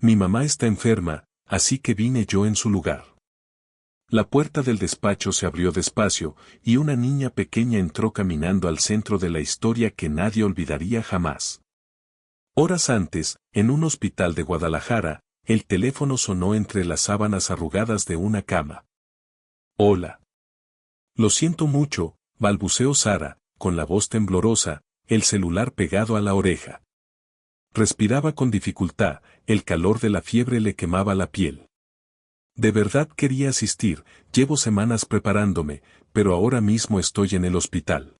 Mi mamá está enferma, así que vine yo en su lugar. La puerta del despacho se abrió despacio, y una niña pequeña entró caminando al centro de la historia que nadie olvidaría jamás. Horas antes, en un hospital de Guadalajara, el teléfono sonó entre las sábanas arrugadas de una cama. Hola. Lo siento mucho, balbuceó Sara, con la voz temblorosa, el celular pegado a la oreja. Respiraba con dificultad, el calor de la fiebre le quemaba la piel. De verdad quería asistir, llevo semanas preparándome, pero ahora mismo estoy en el hospital.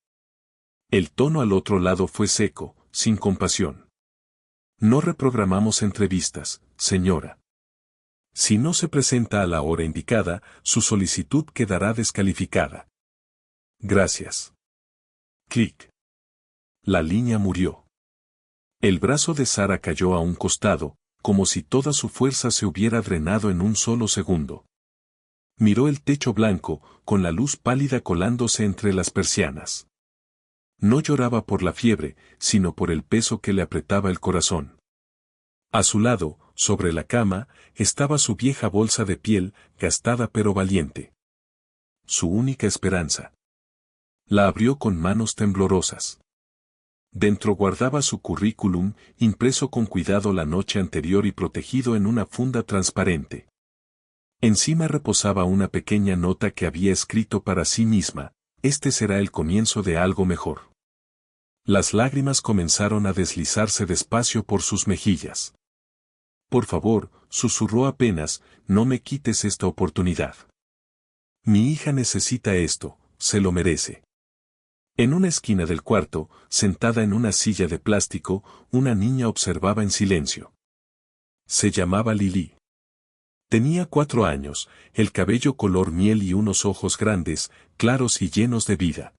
El tono al otro lado fue seco, sin compasión. No reprogramamos entrevistas, señora. Si no se presenta a la hora indicada, su solicitud quedará descalificada. Gracias. Clic. La línea murió. El brazo de Sara cayó a un costado, como si toda su fuerza se hubiera drenado en un solo segundo. Miró el techo blanco, con la luz pálida colándose entre las persianas. No lloraba por la fiebre, sino por el peso que le apretaba el corazón. A su lado, sobre la cama, estaba su vieja bolsa de piel, gastada pero valiente. Su única esperanza. La abrió con manos temblorosas. Dentro guardaba su currículum, impreso con cuidado la noche anterior y protegido en una funda transparente. Encima reposaba una pequeña nota que había escrito para sí misma: este será el comienzo de algo mejor. Las lágrimas comenzaron a deslizarse despacio por sus mejillas. Por favor, susurró apenas, no me quites esta oportunidad. Mi hija necesita esto, se lo merece. En una esquina del cuarto, sentada en una silla de plástico, una niña observaba en silencio. Se llamaba Lili. Tenía 4 años, el cabello color miel y unos ojos grandes, claros y llenos de vida.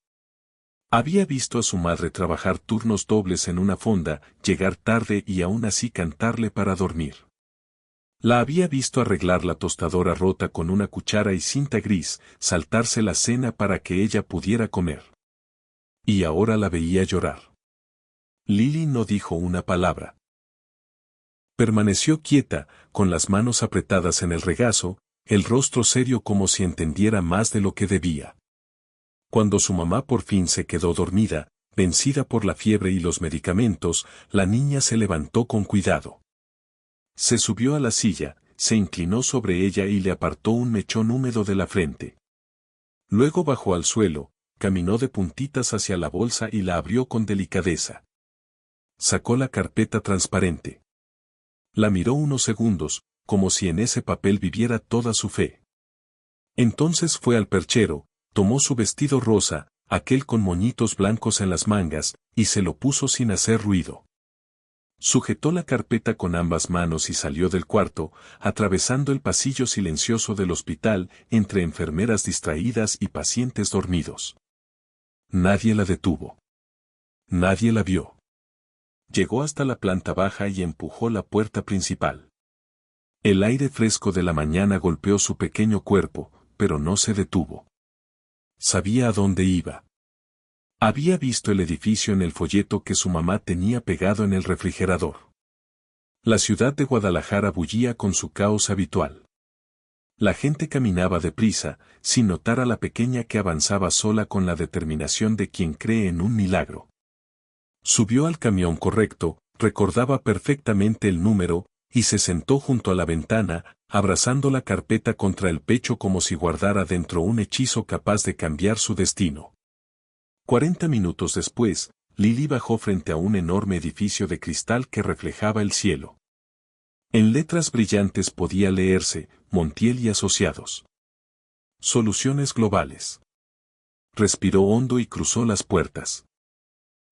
Había visto a su madre trabajar turnos dobles en una fonda, llegar tarde y aún así cantarle para dormir. La había visto arreglar la tostadora rota con una cuchara y cinta gris, saltarse la cena para que ella pudiera comer. Y ahora la veía llorar. Lili no dijo una palabra. Permaneció quieta, con las manos apretadas en el regazo, el rostro serio como si entendiera más de lo que debía. Cuando su mamá por fin se quedó dormida, vencida por la fiebre y los medicamentos, la niña se levantó con cuidado. Se subió a la silla, se inclinó sobre ella y le apartó un mechón húmedo de la frente. Luego bajó al suelo, caminó de puntitas hacia la bolsa y la abrió con delicadeza. Sacó la carpeta transparente. La miró unos segundos, como si en ese papel viviera toda su fe. Entonces fue al perchero, tomó su vestido rosa, aquel con moñitos blancos en las mangas, y se lo puso sin hacer ruido. Sujetó la carpeta con ambas manos y salió del cuarto, atravesando el pasillo silencioso del hospital, entre enfermeras distraídas y pacientes dormidos. Nadie la detuvo. Nadie la vio. Llegó hasta la planta baja y empujó la puerta principal. El aire fresco de la mañana golpeó su pequeño cuerpo, pero no se detuvo. Sabía a dónde iba. Había visto el edificio en el folleto que su mamá tenía pegado en el refrigerador. La ciudad de Guadalajara bullía con su caos habitual. La gente caminaba deprisa, sin notar a la pequeña que avanzaba sola con la determinación de quien cree en un milagro. Subió al camión correcto, recordaba perfectamente el número, y se sentó junto a la ventana, abrazando la carpeta contra el pecho como si guardara dentro un hechizo capaz de cambiar su destino. 40 minutos después, Lili bajó frente a un enorme edificio de cristal que reflejaba el cielo. En letras brillantes podía leerse: Montiel y Asociados. Soluciones globales. Respiró hondo y cruzó las puertas.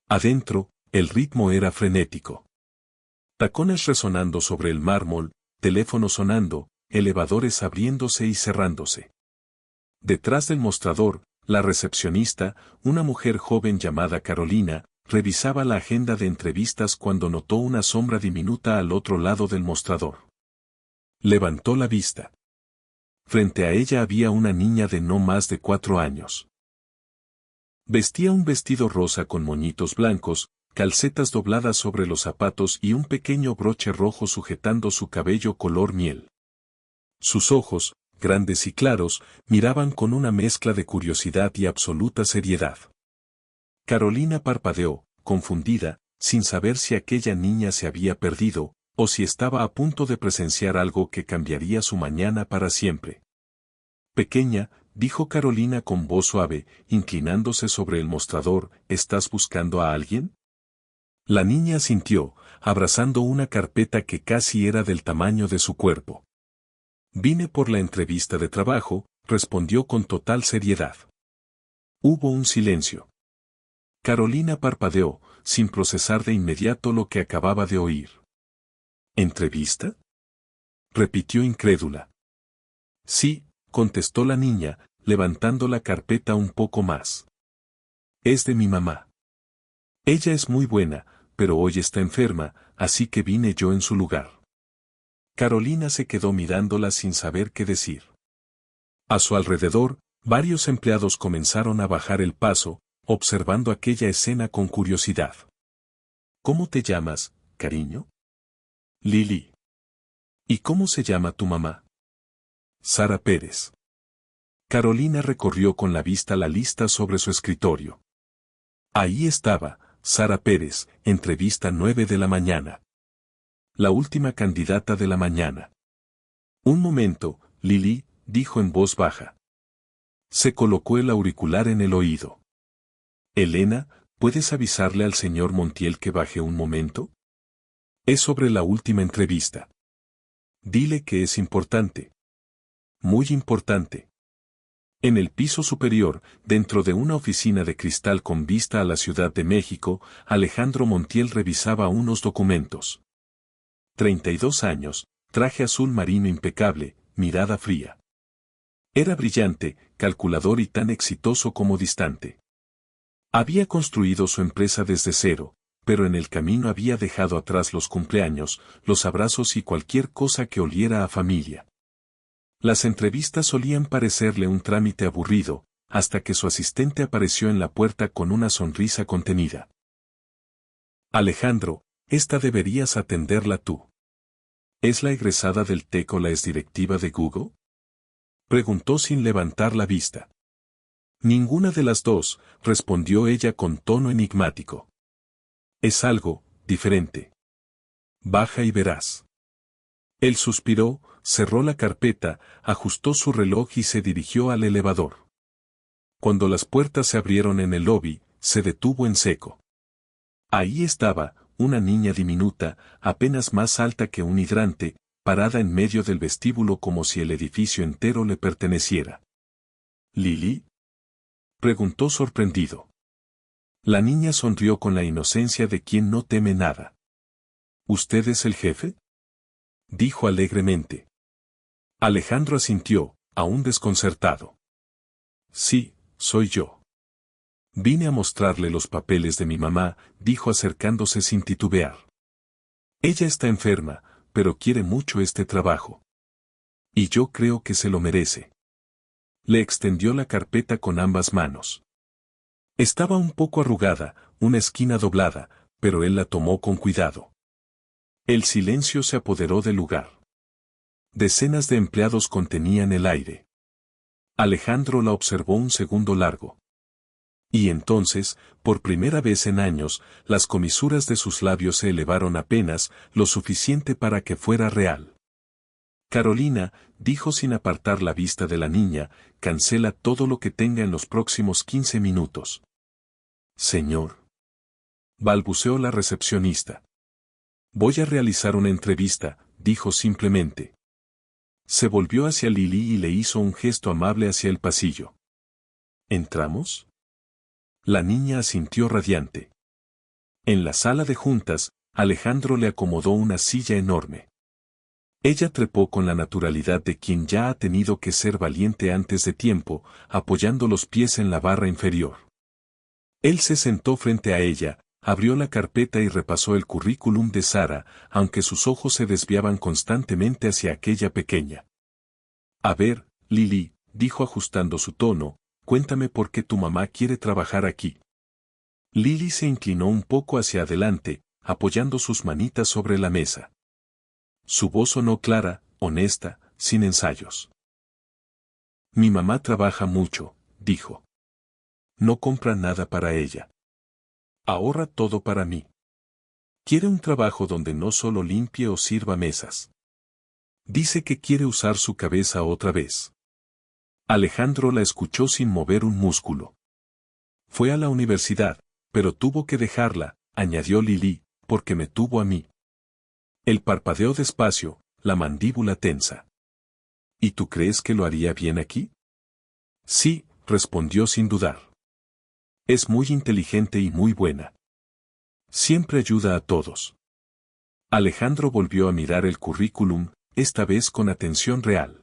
Adentro, el ritmo era frenético. Tacones resonando sobre el mármol, teléfono sonando, elevadores abriéndose y cerrándose. Detrás del mostrador, la recepcionista, una mujer joven llamada Carolina, revisaba la agenda de entrevistas cuando notó una sombra diminuta al otro lado del mostrador. Levantó la vista. Frente a ella había una niña de no más de 4 años. Vestía un vestido rosa con moñitos blancos, calcetas dobladas sobre los zapatos y un pequeño broche rojo sujetando su cabello color miel. Sus ojos, grandes y claros, miraban con una mezcla de curiosidad y absoluta seriedad. Carolina parpadeó, confundida, sin saber si aquella niña se había perdido, o si estaba a punto de presenciar algo que cambiaría su mañana para siempre. Pequeña, dijo Carolina con voz suave, inclinándose sobre el mostrador, ¿estás buscando a alguien? La niña asintió, abrazando una carpeta que casi era del tamaño de su cuerpo. Vine por la entrevista de trabajo, respondió con total seriedad. Hubo un silencio. Carolina parpadeó, sin procesar de inmediato lo que acababa de oír. ¿Entrevista? Repitió incrédula. Sí, contestó la niña, levantando la carpeta un poco más. Es de mi mamá. Ella es muy buena, pero hoy está enferma, así que vine yo en su lugar. Carolina se quedó mirándola sin saber qué decir. A su alrededor, varios empleados comenzaron a bajar el paso, observando aquella escena con curiosidad. ¿Cómo te llamas, cariño? Lili. ¿Y cómo se llama tu mamá? Sara Pérez. Carolina recorrió con la vista la lista sobre su escritorio. Ahí estaba, Sara Pérez, entrevista 9 de la mañana. La última candidata de la mañana. Un momento, Lili, dijo en voz baja. Se colocó el auricular en el oído. Elena, ¿puedes avisarle al señor Montiel que baje un momento? Es sobre la última entrevista. Dile que es importante. Muy importante. En el piso superior, dentro de una oficina de cristal con vista a la Ciudad de México, Alejandro Montiel revisaba unos documentos. 32 años, traje azul marino impecable, mirada fría. Era brillante, calculador y tan exitoso como distante. Había construido su empresa desde cero, pero en el camino había dejado atrás los cumpleaños, los abrazos y cualquier cosa que oliera a familia. Las entrevistas solían parecerle un trámite aburrido, hasta que su asistente apareció en la puerta con una sonrisa contenida. Alejandro, esta deberías atenderla tú. ¿Es la egresada del TEC o la exdirectiva de Google? Preguntó sin levantar la vista. Ninguna de las dos, respondió ella con tono enigmático. Es algo diferente. Baja y verás. Él suspiró, cerró la carpeta, ajustó su reloj y se dirigió al elevador. Cuando las puertas se abrieron en el lobby, se detuvo en seco. Ahí estaba, una niña diminuta, apenas más alta que un hidrante, parada en medio del vestíbulo como si el edificio entero le perteneciera. ¿Lili? Preguntó sorprendido. La niña sonrió con la inocencia de quien no teme nada. ¿Usted es el jefe? Dijo alegremente. Alejandro asintió, aún desconcertado. Sí, soy yo. Vine a mostrarle los papeles de mi mamá, dijo acercándose sin titubear. Ella está enferma, pero quiere mucho este trabajo. Y yo creo que se lo merece. Le extendió la carpeta con ambas manos. Estaba un poco arrugada, una esquina doblada, pero él la tomó con cuidado. El silencio se apoderó del lugar. Decenas de empleados contenían el aire. Alejandro la observó un segundo largo. Y entonces, por primera vez en años, las comisuras de sus labios se elevaron apenas, lo suficiente para que fuera real. Carolina, dijo sin apartar la vista de la niña, cancela todo lo que tenga en los próximos 15 minutos. Señor. Balbuceó la recepcionista. Voy a realizar una entrevista, dijo simplemente. Se volvió hacia Lili y le hizo un gesto amable hacia el pasillo. ¿Entramos? La niña asintió radiante. En la sala de juntas, Alejandro le acomodó una silla enorme. Ella trepó con la naturalidad de quien ya ha tenido que ser valiente antes de tiempo, apoyando los pies en la barra inferior. Él se sentó frente a ella, abrió la carpeta y repasó el currículum de Sara, aunque sus ojos se desviaban constantemente hacia aquella pequeña. A ver, Lili, dijo ajustando su tono, cuéntame por qué tu mamá quiere trabajar aquí. Lily se inclinó un poco hacia adelante, apoyando sus manitas sobre la mesa. Su voz sonó clara, honesta, sin ensayos. Mi mamá trabaja mucho, dijo. No compra nada para ella. Ahorra todo para mí. Quiere un trabajo donde no solo limpie o sirva mesas. Dice que quiere usar su cabeza otra vez. Alejandro la escuchó sin mover un músculo. Fue a la universidad, pero tuvo que dejarla, añadió Lily, porque me tuvo a mí. Él parpadeó despacio, la mandíbula tensa. ¿Y tú crees que lo haría bien aquí? Sí, respondió sin dudar. Es muy inteligente y muy buena. Siempre ayuda a todos. Alejandro volvió a mirar el currículum, esta vez con atención real.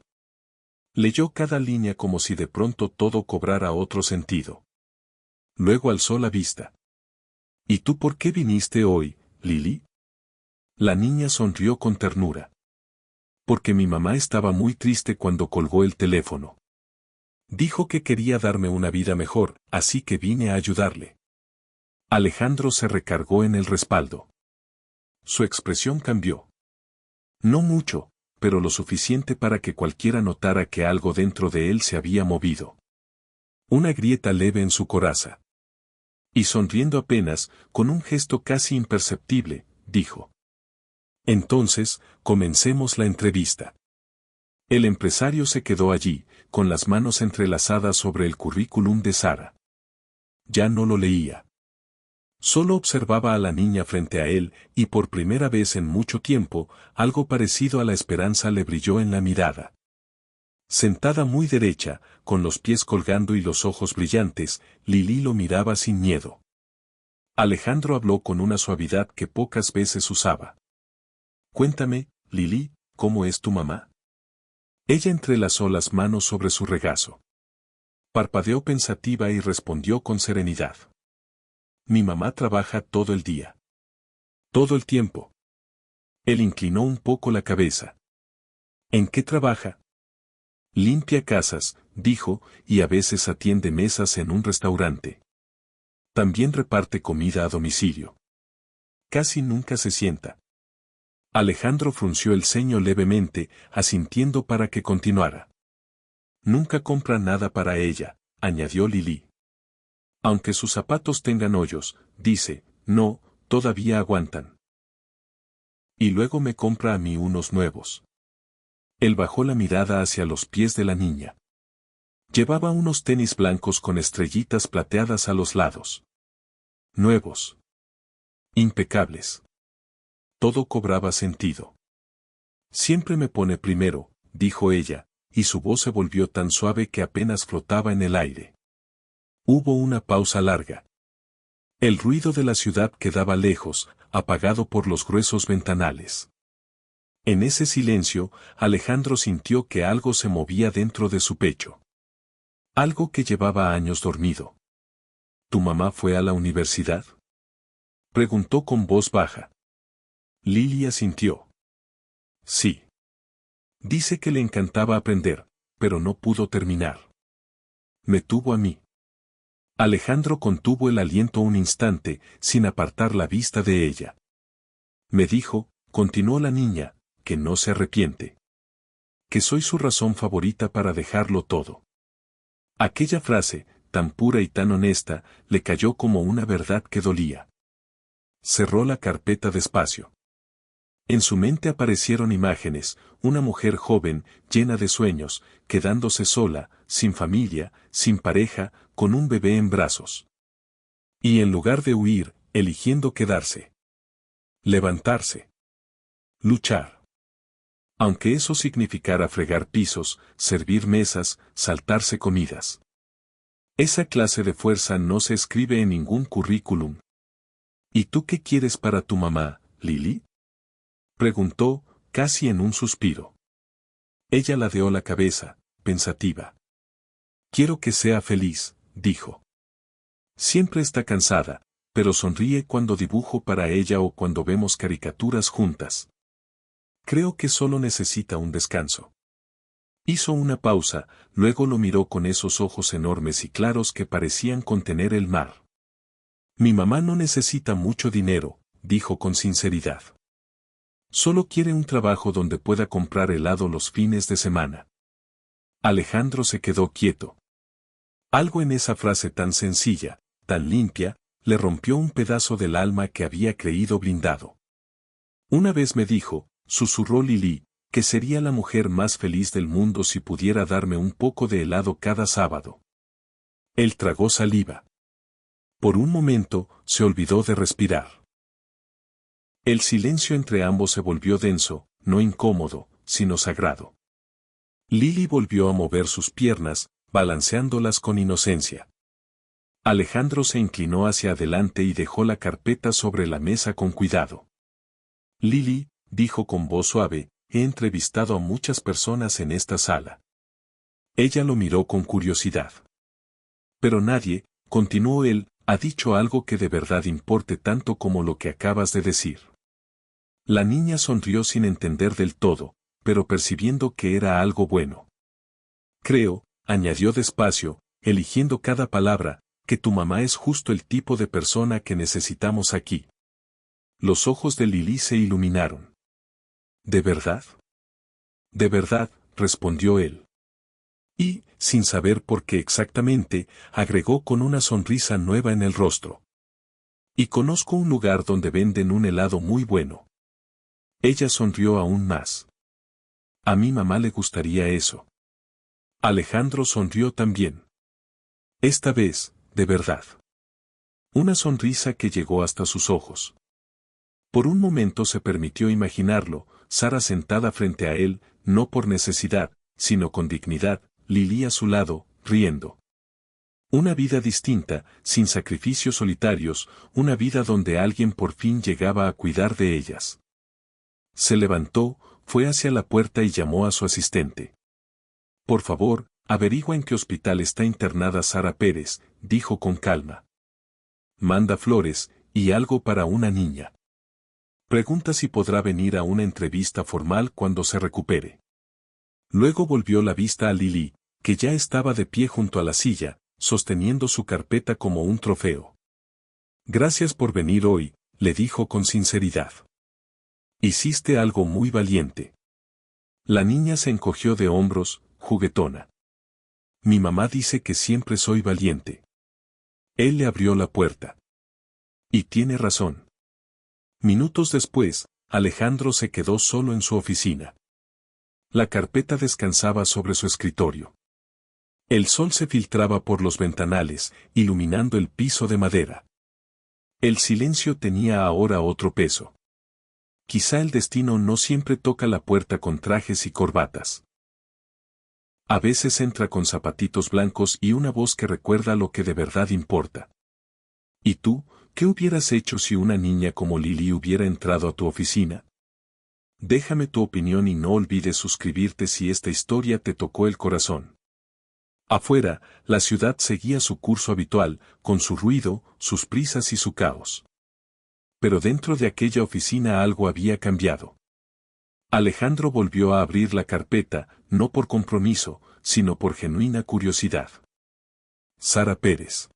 Leyó cada línea como si de pronto todo cobrara otro sentido. Luego alzó la vista. ¿Y tú por qué viniste hoy, Lily? La niña sonrió con ternura. Porque mi mamá estaba muy triste cuando colgó el teléfono. Dijo que quería darme una vida mejor, así que vine a ayudarle. Alejandro se recargó en el respaldo. Su expresión cambió. No mucho, pero lo suficiente para que cualquiera notara que algo dentro de él se había movido. Una grieta leve en su coraza. Y sonriendo apenas, con un gesto casi imperceptible, dijo. Entonces, comencemos la entrevista. El empresario se quedó allí, con las manos entrelazadas sobre el currículum de Sara. Ya no lo leía. Solo observaba a la niña frente a él, y por primera vez en mucho tiempo, algo parecido a la esperanza le brilló en la mirada. Sentada muy derecha, con los pies colgando y los ojos brillantes, Lily lo miraba sin miedo. Alejandro habló con una suavidad que pocas veces usaba. Cuéntame, Lily, ¿cómo es tu mamá? Ella entrelazó las manos sobre su regazo. Parpadeó pensativa y respondió con serenidad. Mi mamá trabaja todo el día. Todo el tiempo. Él inclinó un poco la cabeza. ¿En qué trabaja? Limpia casas, dijo, y a veces atiende mesas en un restaurante. También reparte comida a domicilio. Casi nunca se sienta. Alejandro frunció el ceño levemente, asintiendo para que continuara. Nunca compra nada para ella, añadió Lily. Aunque sus zapatos tengan hoyos, dice, no, todavía aguantan. Y luego me compra a mí unos nuevos. Él bajó la mirada hacia los pies de la niña. Llevaba unos tenis blancos con estrellitas plateadas a los lados. Nuevos. Impecables. Todo cobraba sentido. Siempre me pone primero, dijo ella, y su voz se volvió tan suave que apenas flotaba en el aire. Hubo una pausa larga. El ruido de la ciudad quedaba lejos, apagado por los gruesos ventanales. En ese silencio, Alejandro sintió que algo se movía dentro de su pecho. Algo que llevaba años dormido. ¿Tu mamá fue a la universidad? Preguntó con voz baja. Lily asintió. Sí. Dice que le encantaba aprender, pero no pudo terminar. Me tuvo a mí. Alejandro contuvo el aliento un instante, sin apartar la vista de ella. Me dijo, continuó la niña, que no se arrepiente. Que soy su razón favorita para dejarlo todo. Aquella frase, tan pura y tan honesta, le cayó como una verdad que dolía. Cerró la carpeta despacio. En su mente aparecieron imágenes, una mujer joven, llena de sueños, quedándose sola, sin familia, sin pareja, con un bebé en brazos. Y en lugar de huir, eligiendo quedarse. Levantarse. Luchar. Aunque eso significara fregar pisos, servir mesas, saltarse comidas. Esa clase de fuerza no se escribe en ningún currículum. ¿Y tú qué quieres para tu mamá, Lily? Preguntó, casi en un suspiro. Ella ladeó la cabeza, pensativa. Quiero que sea feliz, dijo. Siempre está cansada, pero sonríe cuando dibujo para ella o cuando vemos caricaturas juntas. Creo que solo necesita un descanso. Hizo una pausa, luego lo miró con esos ojos enormes y claros que parecían contener el mar. Mi mamá no necesita mucho dinero, dijo con sinceridad. Solo quiere un trabajo donde pueda comprar helado los fines de semana. Alejandro se quedó quieto. Algo en esa frase tan sencilla, tan limpia, le rompió un pedazo del alma que había creído blindado. Una vez me dijo, susurró Lili, que sería la mujer más feliz del mundo si pudiera darme un poco de helado cada sábado. Él tragó saliva. Por un momento, se olvidó de respirar. El silencio entre ambos se volvió denso, no incómodo, sino sagrado. Lili volvió a mover sus piernas, balanceándolas con inocencia. Alejandro se inclinó hacia adelante y dejó la carpeta sobre la mesa con cuidado. Lili, dijo con voz suave, he entrevistado a muchas personas en esta sala. Ella lo miró con curiosidad. Pero nadie, continuó él, ha dicho algo que de verdad importe tanto como lo que acabas de decir. La niña sonrió sin entender del todo, pero percibiendo que era algo bueno. Creo, añadió despacio, eligiendo cada palabra, que tu mamá es justo el tipo de persona que necesitamos aquí. Los ojos de Lili se iluminaron. ¿De verdad? De verdad, respondió él. Y, sin saber por qué exactamente, agregó con una sonrisa nueva en el rostro. Y conozco un lugar donde venden un helado muy bueno. Ella sonrió aún más. A mi mamá le gustaría eso. Alejandro sonrió también. Esta vez, de verdad. Una sonrisa que llegó hasta sus ojos. Por un momento se permitió imaginarlo, Sara sentada frente a él, no por necesidad, sino con dignidad, Lili a su lado, riendo. Una vida distinta, sin sacrificios solitarios, una vida donde alguien por fin llegaba a cuidar de ellas. Se levantó, fue hacia la puerta y llamó a su asistente. Por favor, averigua en qué hospital está internada Sara Pérez, dijo con calma. Manda flores, y algo para una niña. Pregunta si podrá venir a una entrevista formal cuando se recupere. Luego volvió la vista a Lili, que ya estaba de pie junto a la silla, sosteniendo su carpeta como un trofeo. Gracias por venir hoy, le dijo con sinceridad. Hiciste algo muy valiente. La niña se encogió de hombros, juguetona. Mi mamá dice que siempre soy valiente. Él le abrió la puerta. Y tiene razón. Minutos después, Alejandro se quedó solo en su oficina. La carpeta descansaba sobre su escritorio. El sol se filtraba por los ventanales, iluminando el piso de madera. El silencio tenía ahora otro peso. Quizá el destino no siempre toca la puerta con trajes y corbatas. A veces entra con zapatitos blancos y una voz que recuerda lo que de verdad importa. ¿Y tú, qué hubieras hecho si una niña como Lili hubiera entrado a tu oficina? Déjame tu opinión y no olvides suscribirte si esta historia te tocó el corazón. Afuera, la ciudad seguía su curso habitual, con su ruido, sus prisas y su caos. Pero dentro de aquella oficina algo había cambiado. Alejandro volvió a abrir la carpeta, no por compromiso, sino por genuina curiosidad. Sara Pérez.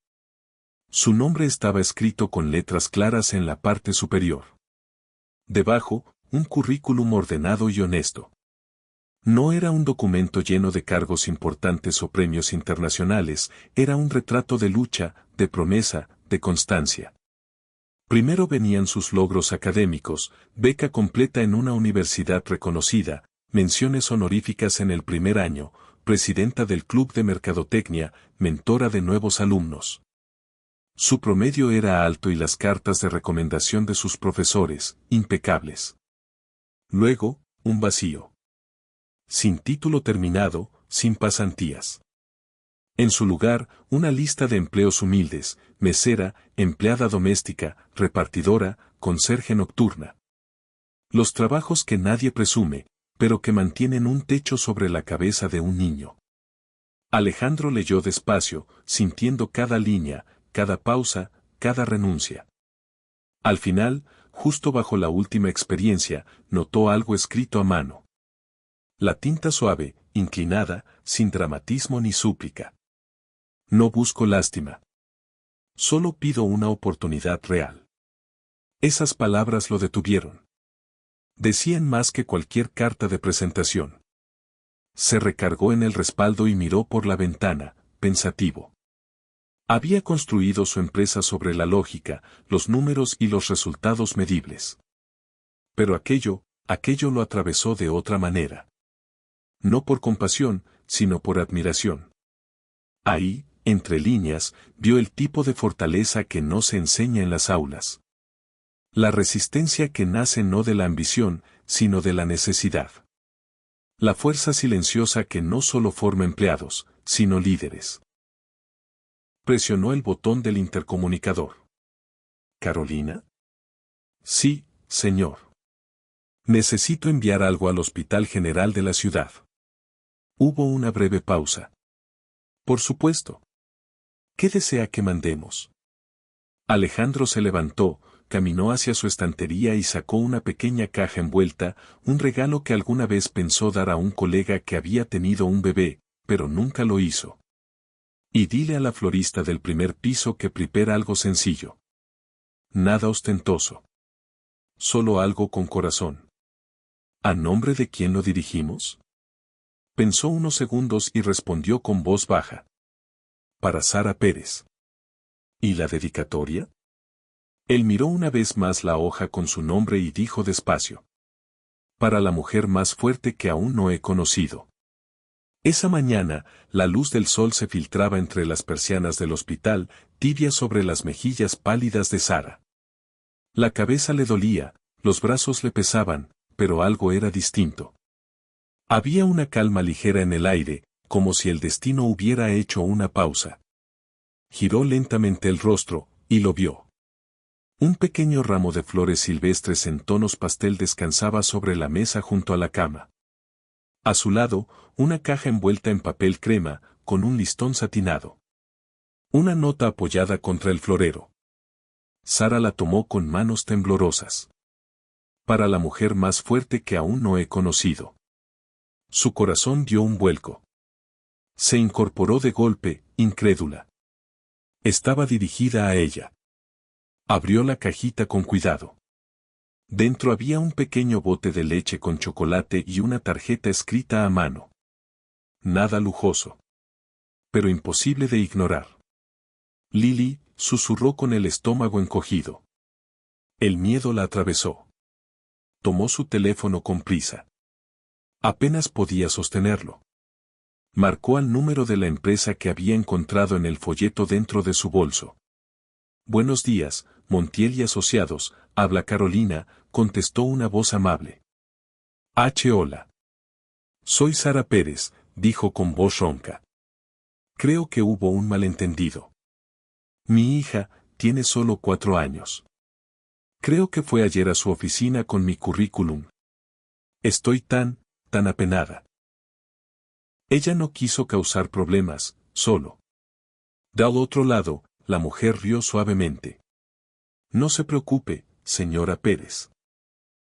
Su nombre estaba escrito con letras claras en la parte superior. Debajo, un currículum ordenado y honesto. No era un documento lleno de cargos importantes o premios internacionales, era un retrato de lucha, de promesa, de constancia. Primero venían sus logros académicos, beca completa en una universidad reconocida, menciones honoríficas en el primer año, presidenta del Club de Mercadotecnia, mentora de nuevos alumnos. Su promedio era alto y las cartas de recomendación de sus profesores, impecables. Luego, un vacío. Sin título terminado, sin pasantías. En su lugar, una lista de empleos humildes, mesera, empleada doméstica, repartidora, conserje nocturna. Los trabajos que nadie presume, pero que mantienen un techo sobre la cabeza de un niño. Alejandro leyó despacio, sintiendo cada línea, cada pausa, cada renuncia. Al final, justo bajo la última experiencia, notó algo escrito a mano. La tinta suave, inclinada, sin dramatismo ni súplica. No busco lástima. Solo pido una oportunidad real. Esas palabras lo detuvieron. Decían más que cualquier carta de presentación. Se recargó en el respaldo y miró por la ventana, pensativo. Había construido su empresa sobre la lógica, los números y los resultados medibles. Pero aquello lo atravesó de otra manera. No por compasión, sino por admiración. Ahí, entre líneas, vio el tipo de fortaleza que no se enseña en las aulas. La resistencia que nace no de la ambición, sino de la necesidad. La fuerza silenciosa que no solo forma empleados, sino líderes. Presionó el botón del intercomunicador. ¿Carolina? Sí, señor. Necesito enviar algo al Hospital General de la ciudad. Hubo una breve pausa. Por supuesto. ¿Qué desea que mandemos? Alejandro se levantó, caminó hacia su estantería y sacó una pequeña caja envuelta, un regalo que alguna vez pensó dar a un colega que había tenido un bebé, pero nunca lo hizo. Y dile a la florista del primer piso que prepara algo sencillo. Nada ostentoso. Solo algo con corazón. ¿A nombre de quién lo dirigimos? Pensó unos segundos y respondió con voz baja. Para Sara Pérez. ¿Y la dedicatoria? Él miró una vez más la hoja con su nombre y dijo despacio. Para la mujer más fuerte que aún no he conocido. Esa mañana, la luz del sol se filtraba entre las persianas del hospital, tibia sobre las mejillas pálidas de Sara. La cabeza le dolía, los brazos le pesaban, pero algo era distinto. Había una calma ligera en el aire, como si el destino hubiera hecho una pausa. Giró lentamente el rostro, y lo vio. Un pequeño ramo de flores silvestres en tonos pastel descansaba sobre la mesa junto a la cama. A su lado, una caja envuelta en papel crema, con un listón satinado. Una nota apoyada contra el florero. Sara la tomó con manos temblorosas. Para la mujer más fuerte que aún no he conocido. Su corazón dio un vuelco. Se incorporó de golpe, incrédula. Estaba dirigida a ella. Abrió la cajita con cuidado. Dentro había un pequeño bote de leche con chocolate y una tarjeta escrita a mano. Nada lujoso. Pero imposible de ignorar. Lily, susurró con el estómago encogido. El miedo la atravesó. Tomó su teléfono con prisa. Apenas podía sostenerlo. Marcó al número de la empresa que había encontrado en el folleto dentro de su bolso. Buenos días, Montiel y Asociados, habla Carolina, contestó una voz amable. Hola. Soy Sara Pérez, dijo con voz ronca. Creo que hubo un malentendido. Mi hija tiene solo 4 años. Creo que fue ayer a su oficina con mi currículum. Estoy tan apenada. Ella no quiso causar problemas, solo. Del otro lado, la mujer rió suavemente. No se preocupe, señora Pérez.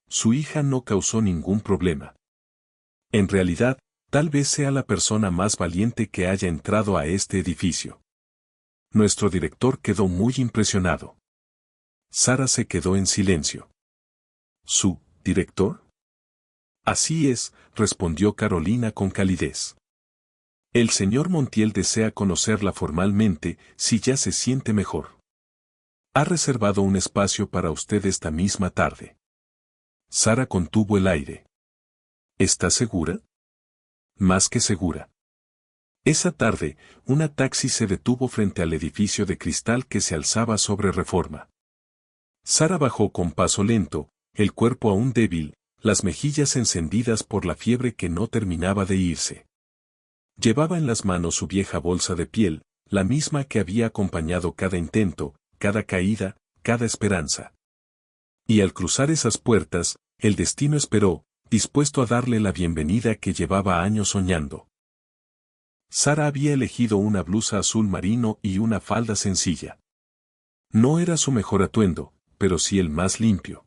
Su hija no causó ningún problema. En realidad, tal vez sea la persona más valiente que haya entrado a este edificio. Nuestro director quedó muy impresionado. Sara se quedó en silencio. ¿Su director? Así es, respondió Carolina con calidez. El señor Montiel desea conocerla formalmente, si ya se siente mejor. Ha reservado un espacio para usted esta misma tarde. Sara contuvo el aire. ¿Está segura? Más que segura. Esa tarde, una taxi se detuvo frente al edificio de cristal que se alzaba sobre Reforma. Sara bajó con paso lento, el cuerpo aún débil, las mejillas encendidas por la fiebre que no terminaba de irse. Llevaba en las manos su vieja bolsa de piel, la misma que había acompañado cada intento, cada caída, cada esperanza. Y al cruzar esas puertas, el destino esperó, dispuesto a darle la bienvenida que llevaba años soñando. Sara había elegido una blusa azul marino y una falda sencilla. No era su mejor atuendo, pero sí el más limpio.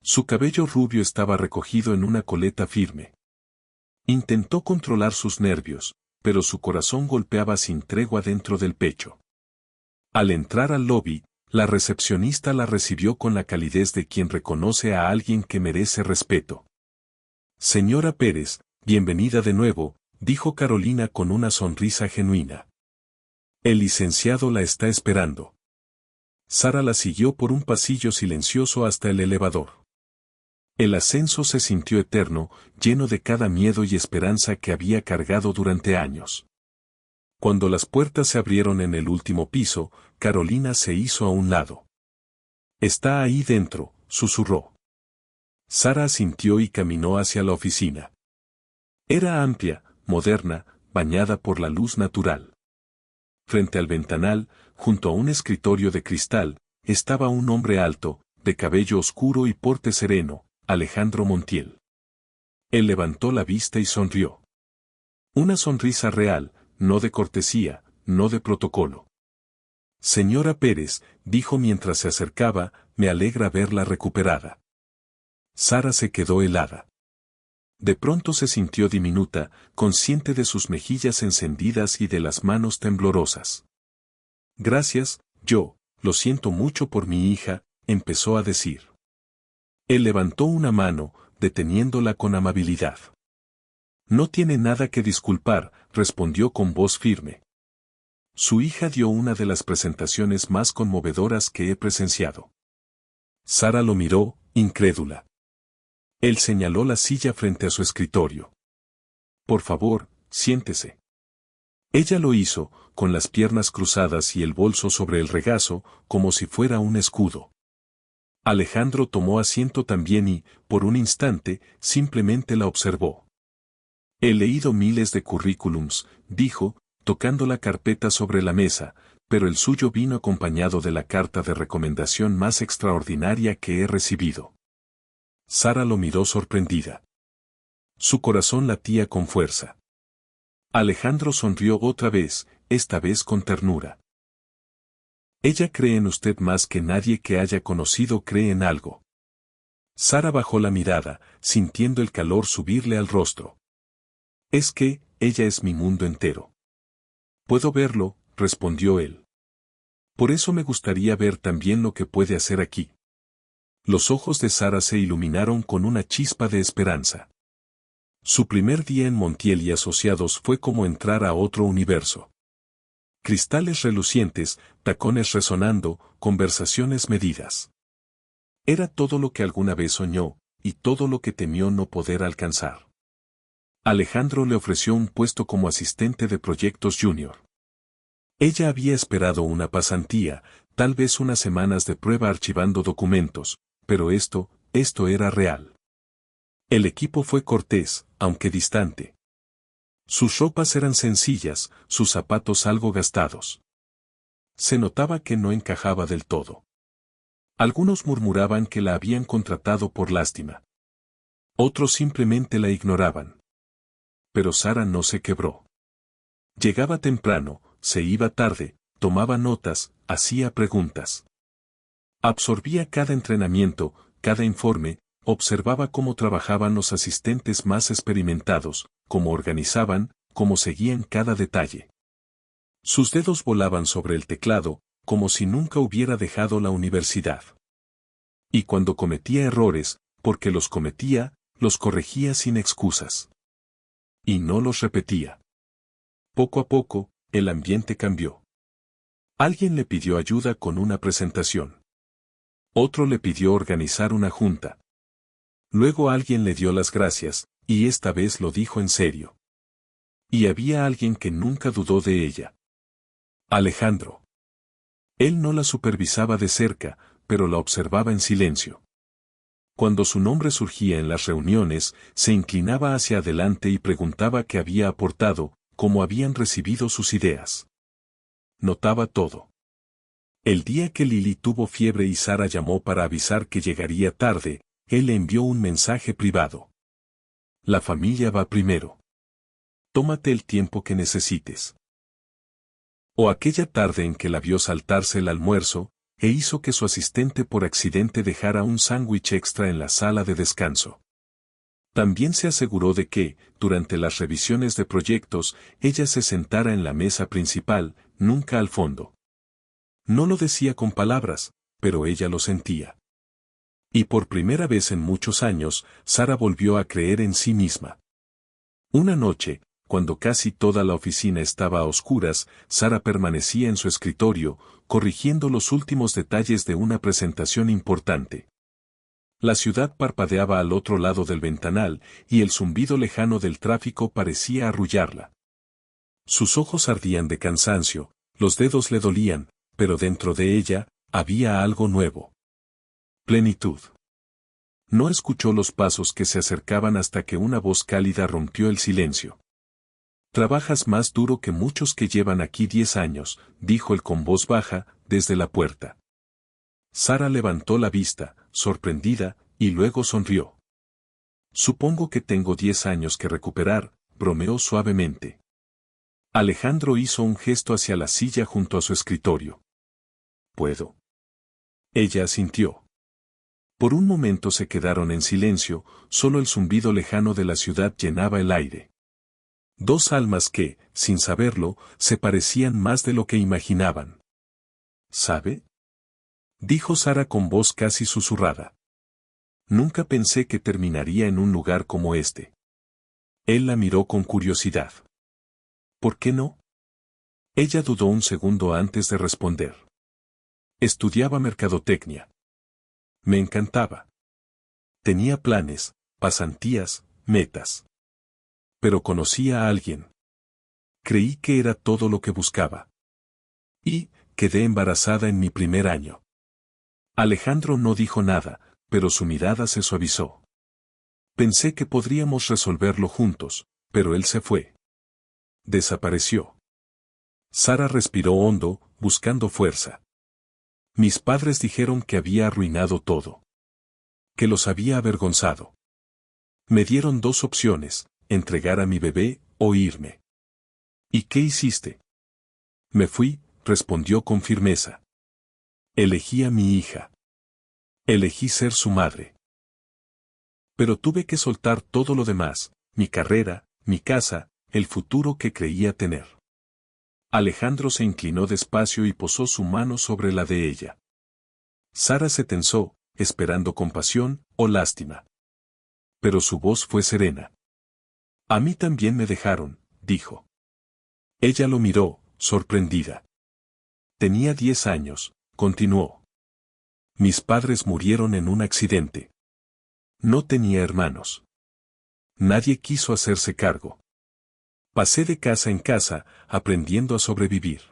Su cabello rubio estaba recogido en una coleta firme. Intentó controlar sus nervios, pero su corazón golpeaba sin tregua dentro del pecho. Al entrar al lobby, la recepcionista la recibió con la calidez de quien reconoce a alguien que merece respeto. Señora Pérez, bienvenida de nuevo, dijo Carolina con una sonrisa genuina. El licenciado la está esperando. Sara la siguió por un pasillo silencioso hasta el elevador. El ascenso se sintió eterno, lleno de cada miedo y esperanza que había cargado durante años. Cuando las puertas se abrieron en el último piso, Carolina se hizo a un lado. «Está ahí dentro», susurró. Sara asintió y caminó hacia la oficina. Era amplia, moderna, bañada por la luz natural. Frente al ventanal, junto a un escritorio de cristal, estaba un hombre alto, de cabello oscuro y porte sereno, Alejandro Montiel. Él levantó la vista y sonrió. Una sonrisa real, no de cortesía, no de protocolo. «Señora Pérez», dijo mientras se acercaba, «me alegra verla recuperada». Sara se quedó helada. De pronto se sintió diminuta, consciente de sus mejillas encendidas y de las manos temblorosas. «Gracias, lo siento mucho por mi hija», empezó a decir. Él levantó una mano, deteniéndola con amabilidad. «No tiene nada que disculpar», respondió con voz firme. Su hija dio una de las presentaciones más conmovedoras que he presenciado. Sara lo miró, incrédula. Él señaló la silla frente a su escritorio. «Por favor, siéntese». Ella lo hizo, con las piernas cruzadas y el bolso sobre el regazo, como si fuera un escudo. Alejandro tomó asiento también y, por un instante, simplemente la observó. «He leído miles de currículums», dijo, tocando la carpeta sobre la mesa, pero el suyo vino acompañado de la carta de recomendación más extraordinaria que he recibido. Sara lo miró sorprendida. Su corazón latía con fuerza. Alejandro sonrió otra vez, esta vez con ternura. «Ella cree en usted más que nadie que haya conocido cree en algo». Sara bajó la mirada, sintiendo el calor subirle al rostro. «Es que, ella es mi mundo entero». «Puedo verlo», respondió él. «Por eso me gustaría ver también lo que puede hacer aquí». Los ojos de Sara se iluminaron con una chispa de esperanza. Su primer día en Montiel y Asociados fue como entrar a otro universo. Cristales relucientes, tacones resonando, conversaciones medidas. Era todo lo que alguna vez soñó, y todo lo que temió no poder alcanzar. Alejandro le ofreció un puesto como asistente de proyectos junior. Ella había esperado una pasantía, tal vez unas semanas de prueba archivando documentos, pero esto era real. El equipo fue cortés, aunque distante. Sus ropas eran sencillas, sus zapatos algo gastados. Se notaba que no encajaba del todo. Algunos murmuraban que la habían contratado por lástima. Otros simplemente la ignoraban. Pero Sara no se quebró. Llegaba temprano, se iba tarde, tomaba notas, hacía preguntas. Absorbía cada entrenamiento, cada informe, observaba cómo trabajaban los asistentes más experimentados, cómo organizaban, cómo seguían cada detalle. Sus dedos volaban sobre el teclado, como si nunca hubiera dejado la universidad. Y cuando cometía errores, porque los cometía, los corregía sin excusas. Y no los repetía. Poco a poco, el ambiente cambió. Alguien le pidió ayuda con una presentación. Otro le pidió organizar una junta. Luego alguien le dio las gracias, y esta vez lo dijo en serio. Y había alguien que nunca dudó de ella. Alejandro. Él no la supervisaba de cerca, pero la observaba en silencio. Cuando su nombre surgía en las reuniones, se inclinaba hacia adelante y preguntaba qué había aportado, cómo habían recibido sus ideas. Notaba todo. El día que Lily tuvo fiebre y Sara llamó para avisar que llegaría tarde, él le envió un mensaje privado. La familia va primero. Tómate el tiempo que necesites. O aquella tarde en que la vio saltarse el almuerzo, e hizo que su asistente por accidente dejara un sándwich extra en la sala de descanso. También se aseguró de que, durante las revisiones de proyectos, ella se sentara en la mesa principal, nunca al fondo. No lo decía con palabras, pero ella lo sentía. Y por primera vez en muchos años, Sara volvió a creer en sí misma. Una noche, cuando casi toda la oficina estaba a oscuras, Sara permanecía en su escritorio, corrigiendo los últimos detalles de una presentación importante. La ciudad parpadeaba al otro lado del ventanal, y el zumbido lejano del tráfico parecía arrullarla. Sus ojos ardían de cansancio, los dedos le dolían, pero dentro de ella, había algo nuevo. Plenitud. No escuchó los pasos que se acercaban hasta que una voz cálida rompió el silencio. «Trabajas más duro que muchos que llevan aquí 10 años», dijo él con voz baja, desde la puerta. Sara levantó la vista, sorprendida, y luego sonrió. «Supongo que tengo 10 años que recuperar», bromeó suavemente. Alejandro hizo un gesto hacia la silla junto a su escritorio. «¿Puedo?». Ella asintió. Por un momento se quedaron en silencio, solo el zumbido lejano de la ciudad llenaba el aire. Dos almas que, sin saberlo, se parecían más de lo que imaginaban. «¿Sabe?», dijo Sara con voz casi susurrada. «Nunca pensé que terminaría en un lugar como este». Él la miró con curiosidad. «¿Por qué no?». Ella dudó un segundo antes de responder. «Estudiaba mercadotecnia. Me encantaba. Tenía planes, pasantías, metas. Pero conocí a alguien. Creí que era todo lo que buscaba. Y quedé embarazada en mi primer año». Alejandro no dijo nada, pero su mirada se suavizó. «Pensé que podríamos resolverlo juntos, pero él se fue. Desapareció». Sara respiró hondo, buscando fuerza. «Mis padres dijeron que había arruinado todo. Que los había avergonzado. Me dieron dos opciones, entregar a mi bebé o irme». «¿Y qué hiciste?». «Me fui», respondió con firmeza. «Elegí a mi hija. Elegí ser su madre. Pero tuve que soltar todo lo demás, mi carrera, mi casa, el futuro que creía tener». Alejandro se inclinó despacio y posó su mano sobre la de ella. Sara se tensó, esperando compasión o lástima. Pero su voz fue serena. «A mí también me dejaron», dijo. Ella lo miró, sorprendida. «Tenía 10 años», continuó. «Mis padres murieron en un accidente. No tenía hermanos. Nadie quiso hacerse cargo. Pasé de casa en casa, aprendiendo a sobrevivir.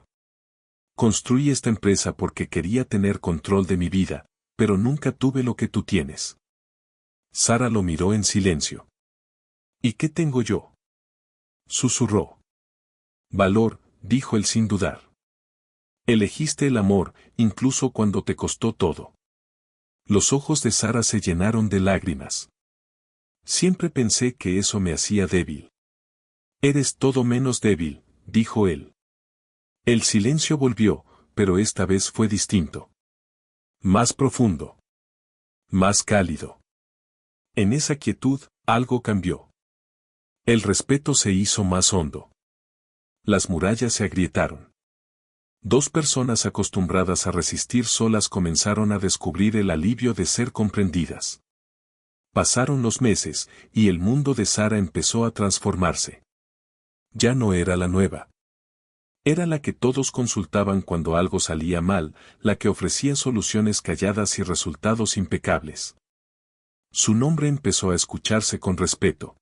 Construí esta empresa porque quería tener control de mi vida, pero nunca tuve lo que tú tienes». Sara lo miró en silencio. «¿Y qué tengo yo?», susurró. «Valor», dijo él sin dudar. «Elegiste el amor, incluso cuando te costó todo». Los ojos de Sara se llenaron de lágrimas. «Siempre pensé que eso me hacía débil». «Eres todo menos débil», dijo él. El silencio volvió, pero esta vez fue distinto. Más profundo. Más cálido. En esa quietud, algo cambió. El respeto se hizo más hondo. Las murallas se agrietaron. Dos personas acostumbradas a resistir solas comenzaron a descubrir el alivio de ser comprendidas. Pasaron los meses, y el mundo de Sara empezó a transformarse. Ya no era la nueva. Era la que todos consultaban cuando algo salía mal, la que ofrecía soluciones calladas y resultados impecables. Su nombre empezó a escucharse con respeto.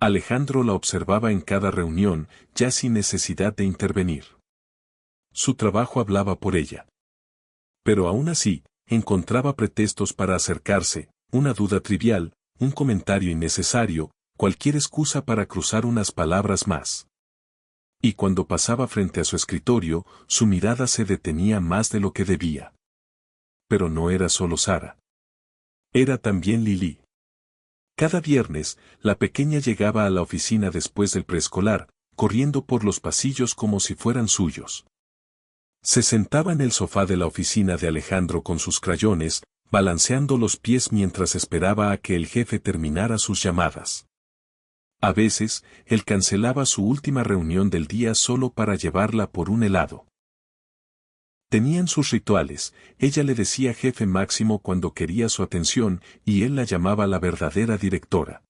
Alejandro la observaba en cada reunión, ya sin necesidad de intervenir. Su trabajo hablaba por ella. Pero aún así, encontraba pretextos para acercarse, una duda trivial, un comentario innecesario, cualquier excusa para cruzar unas palabras más. Y cuando pasaba frente a su escritorio, su mirada se detenía más de lo que debía. Pero no era solo Sara. Era también Lili. Cada viernes, la pequeña llegaba a la oficina después del preescolar, corriendo por los pasillos como si fueran suyos. Se sentaba en el sofá de la oficina de Alejandro con sus crayones, balanceando los pies mientras esperaba a que el jefe terminara sus llamadas. A veces, él cancelaba su última reunión del día solo para llevarla por un helado. Tenían sus rituales, ella le decía jefe máximo cuando quería su atención y él la llamaba la verdadera directora.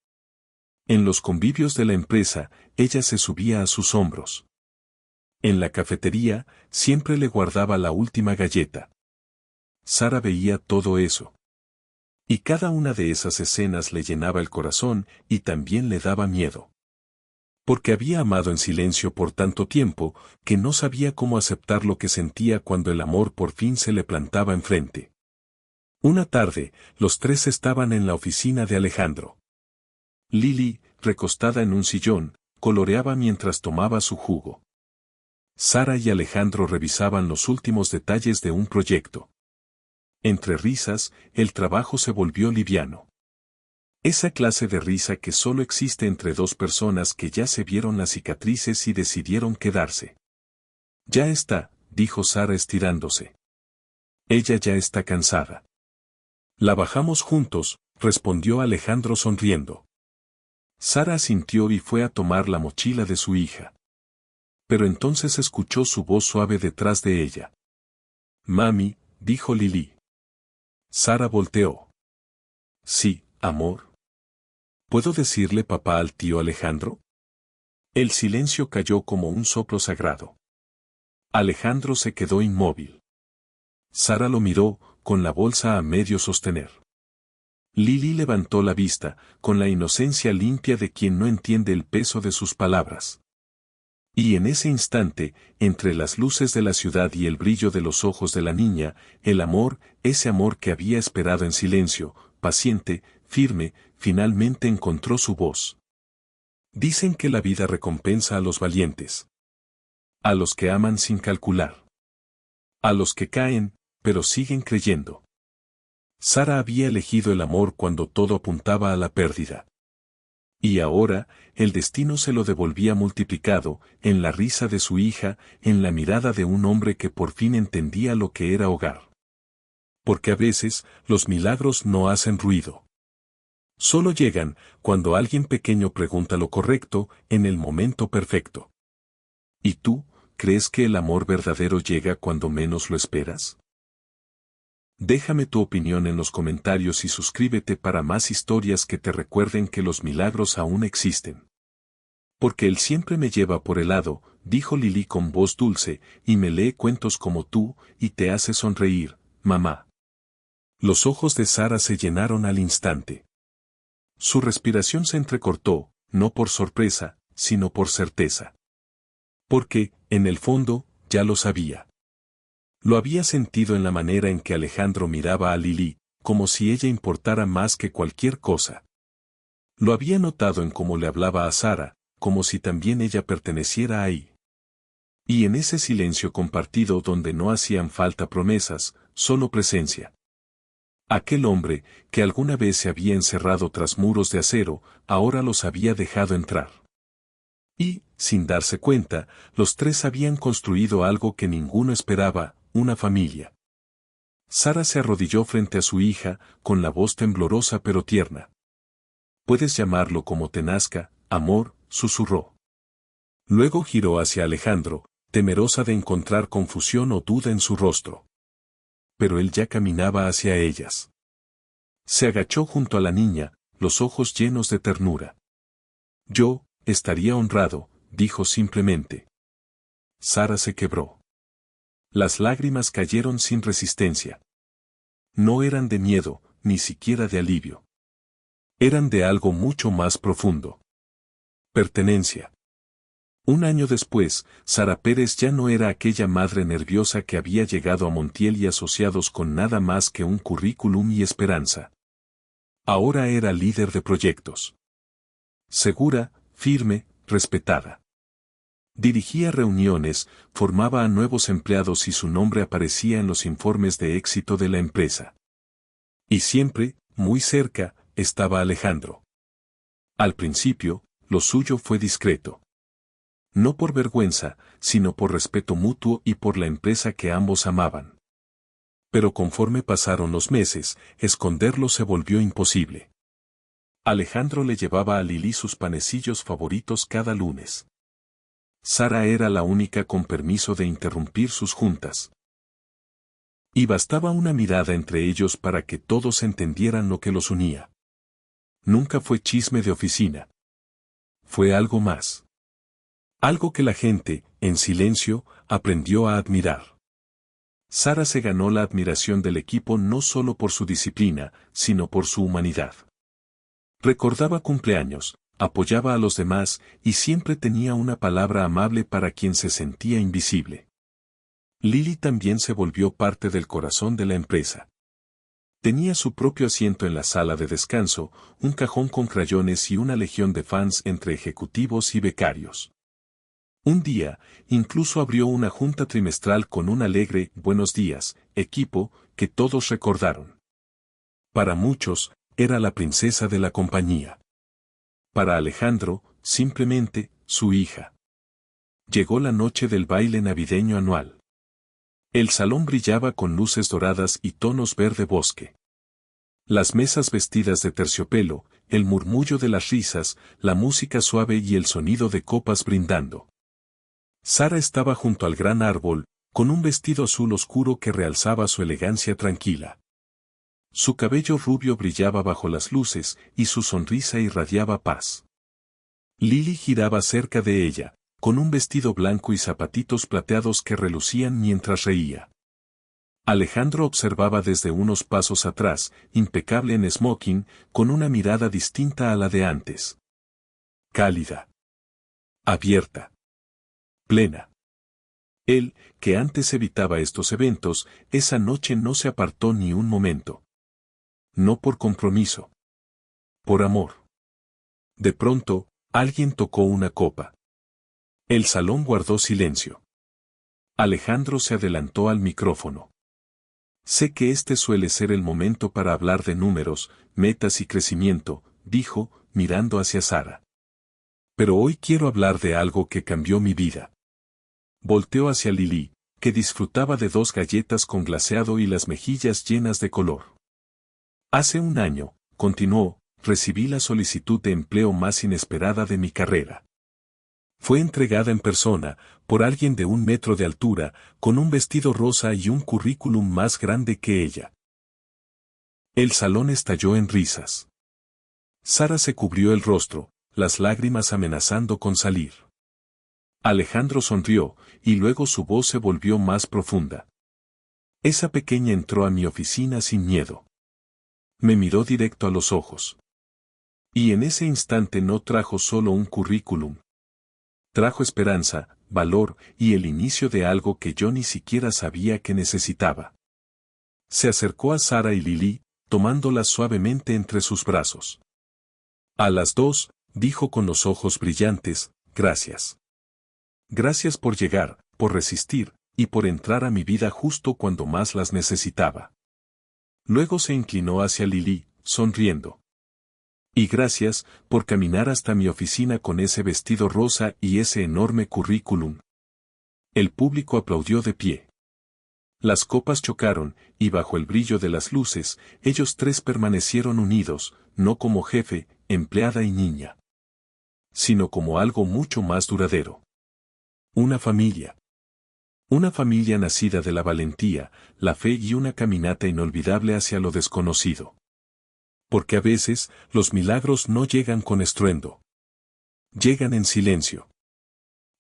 En los convivios de la empresa, ella se subía a sus hombros. En la cafetería, siempre le guardaba la última galleta. Sara veía todo eso. Y cada una de esas escenas le llenaba el corazón y también le daba miedo. Porque había amado en silencio por tanto tiempo, que no sabía cómo aceptar lo que sentía cuando el amor por fin se le plantaba enfrente. Una tarde, los tres estaban en la oficina de Alejandro. Lili, recostada en un sillón, coloreaba mientras tomaba su jugo. Sara y Alejandro revisaban los últimos detalles de un proyecto. Entre risas, el trabajo se volvió liviano. Esa clase de risa que solo existe entre dos personas que ya se vieron las cicatrices y decidieron quedarse. Ya está, dijo Sara estirándose. Ella ya está cansada. La bajamos juntos, respondió Alejandro sonriendo. Sara asintió y fue a tomar la mochila de su hija. Pero entonces escuchó su voz suave detrás de ella. Mami, dijo Lili. Sara volteó. Sí, amor. ¿Puedo decirle papá al tío Alejandro? El silencio cayó como un soplo sagrado. Alejandro se quedó inmóvil. Sara lo miró, con la bolsa a medio sostener. Lili levantó la vista, con la inocencia limpia de quien no entiende el peso de sus palabras. Y en ese instante, entre las luces de la ciudad y el brillo de los ojos de la niña, el amor, ese amor que había esperado en silencio, paciente, firme, finalmente encontró su voz. Dicen que la vida recompensa a los valientes. A los que aman sin calcular. A los que caen, pero siguen creyendo. Sara había elegido el amor cuando todo apuntaba a la pérdida. Y ahora, el destino se lo devolvía multiplicado, en la risa de su hija, en la mirada de un hombre que por fin entendía lo que era hogar. Porque a veces, los milagros no hacen ruido. Solo llegan, cuando alguien pequeño pregunta lo correcto, en el momento perfecto. ¿Y tú, crees que el amor verdadero llega cuando menos lo esperas? Déjame tu opinión en los comentarios y suscríbete para más historias que te recuerden que los milagros aún existen. Porque él siempre me lleva por el lado, dijo Lili con voz dulce, y me lee cuentos como tú, y te hace sonreír, mamá. Los ojos de Sara se llenaron al instante. Su respiración se entrecortó, no por sorpresa, sino por certeza. Porque, en el fondo, ya lo sabía. Lo había sentido en la manera en que Alejandro miraba a Lili, como si ella importara más que cualquier cosa. Lo había notado en cómo le hablaba a Sara, como si también ella perteneciera ahí. Y en ese silencio compartido donde no hacían falta promesas, solo presencia. Aquel hombre, que alguna vez se había encerrado tras muros de acero, ahora los había dejado entrar. Y, sin darse cuenta, los tres habían construido algo que ninguno esperaba, una familia. Sara se arrodilló frente a su hija, con la voz temblorosa pero tierna. Puedes llamarlo como te nazca, amor, susurró. Luego giró hacia Alejandro, temerosa de encontrar confusión o duda en su rostro. Pero él ya caminaba hacia ellas. Se agachó junto a la niña, los ojos llenos de ternura. Yo, estaría honrado, dijo simplemente. Sara se quebró. Las lágrimas cayeron sin resistencia. No eran de miedo, ni siquiera de alivio. Eran de algo mucho más profundo. Pertenencia. Un año después, Sara Pérez ya no era aquella madre nerviosa que había llegado a Montiel y asociados con nada más que un currículum y esperanza. Ahora era líder de proyectos. Segura, firme, respetada. Dirigía reuniones, formaba a nuevos empleados y su nombre aparecía en los informes de éxito de la empresa. Y siempre, muy cerca, estaba Alejandro. Al principio, lo suyo fue discreto. No por vergüenza, sino por respeto mutuo y por la empresa que ambos amaban. Pero conforme pasaron los meses, esconderlo se volvió imposible. Alejandro le llevaba a Lili sus panecillos favoritos cada lunes. Sara era la única con permiso de interrumpir sus juntas. Y bastaba una mirada entre ellos para que todos entendieran lo que los unía. Nunca fue chisme de oficina. Fue algo más. Algo que la gente, en silencio, aprendió a admirar. Sara se ganó la admiración del equipo no solo por su disciplina, sino por su humanidad. Recordaba cumpleaños, apoyaba a los demás y siempre tenía una palabra amable para quien se sentía invisible. Lily también se volvió parte del corazón de la empresa. Tenía su propio asiento en la sala de descanso, un cajón con crayones y una legión de fans entre ejecutivos y becarios. Un día, incluso abrió una junta trimestral con un alegre «Buenos días, equipo», que todos recordaron. Para muchos, era la princesa de la compañía. Para Alejandro, simplemente, su hija. Llegó la noche del baile navideño anual. El salón brillaba con luces doradas y tonos verde bosque. Las mesas vestidas de terciopelo, el murmullo de las risas, la música suave y el sonido de copas brindando. Sara estaba junto al gran árbol, con un vestido azul oscuro que realzaba su elegancia tranquila. Su cabello rubio brillaba bajo las luces y su sonrisa irradiaba paz. Lily giraba cerca de ella, con un vestido blanco y zapatitos plateados que relucían mientras reía. Alejandro observaba desde unos pasos atrás, impecable en smoking, con una mirada distinta a la de antes. Cálida. Abierta. Plena. Él, que antes evitaba estos eventos, esa noche no se apartó ni un momento. No por compromiso. Por amor. De pronto, alguien tocó una copa. El salón guardó silencio. Alejandro se adelantó al micrófono. Sé que este suele ser el momento para hablar de números, metas y crecimiento, dijo, mirando hacia Sara. Pero hoy quiero hablar de algo que cambió mi vida. Volteó hacia Lily, que disfrutaba de 2 galletas con glaseado y las mejillas llenas de color. Hace un año, continuó, recibí la solicitud de empleo más inesperada de mi carrera. Fue entregada en persona, por alguien de 1 metro de altura, con un vestido rosa y un currículum más grande que ella. El salón estalló en risas. Sara se cubrió el rostro, las lágrimas amenazando con salir. Alejandro sonrió, y luego su voz se volvió más profunda. Esa pequeña entró a mi oficina sin miedo. Me miró directo a los ojos. Y en ese instante no trajo solo un currículum. Trajo esperanza, valor y el inicio de algo que yo ni siquiera sabía que necesitaba. Se acercó a Sara y Lily, tomándolas suavemente entre sus brazos. A las 2, dijo con los ojos brillantes, gracias. Gracias por llegar, por resistir, y por entrar a mi vida justo cuando más las necesitaba. Luego se inclinó hacia Lily, sonriendo. Y gracias, por caminar hasta mi oficina con ese vestido rosa y ese enorme currículum. El público aplaudió de pie. Las copas chocaron, y bajo el brillo de las luces, ellos 3 permanecieron unidos, no como jefe, empleada y niña, sino como algo mucho más duradero. Una familia. Una familia nacida de la valentía, la fe y una caminata inolvidable hacia lo desconocido. Porque a veces, los milagros no llegan con estruendo. Llegan en silencio.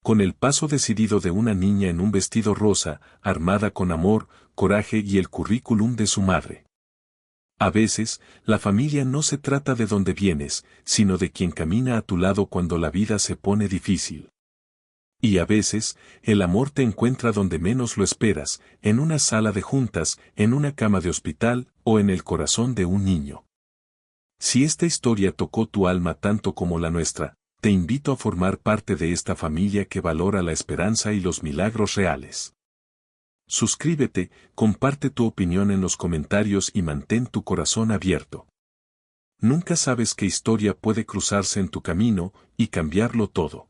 Con el paso decidido de una niña en un vestido rosa, armada con amor, coraje y el currículum de su madre. A veces, la familia no se trata de dónde vienes, sino de quien camina a tu lado cuando la vida se pone difícil. Y a veces, el amor te encuentra donde menos lo esperas, en una sala de juntas, en una cama de hospital, o en el corazón de un niño. Si esta historia tocó tu alma tanto como la nuestra, te invito a formar parte de esta familia que valora la esperanza y los milagros reales. Suscríbete, comparte tu opinión en los comentarios y mantén tu corazón abierto. Nunca sabes qué historia puede cruzarse en tu camino y cambiarlo todo.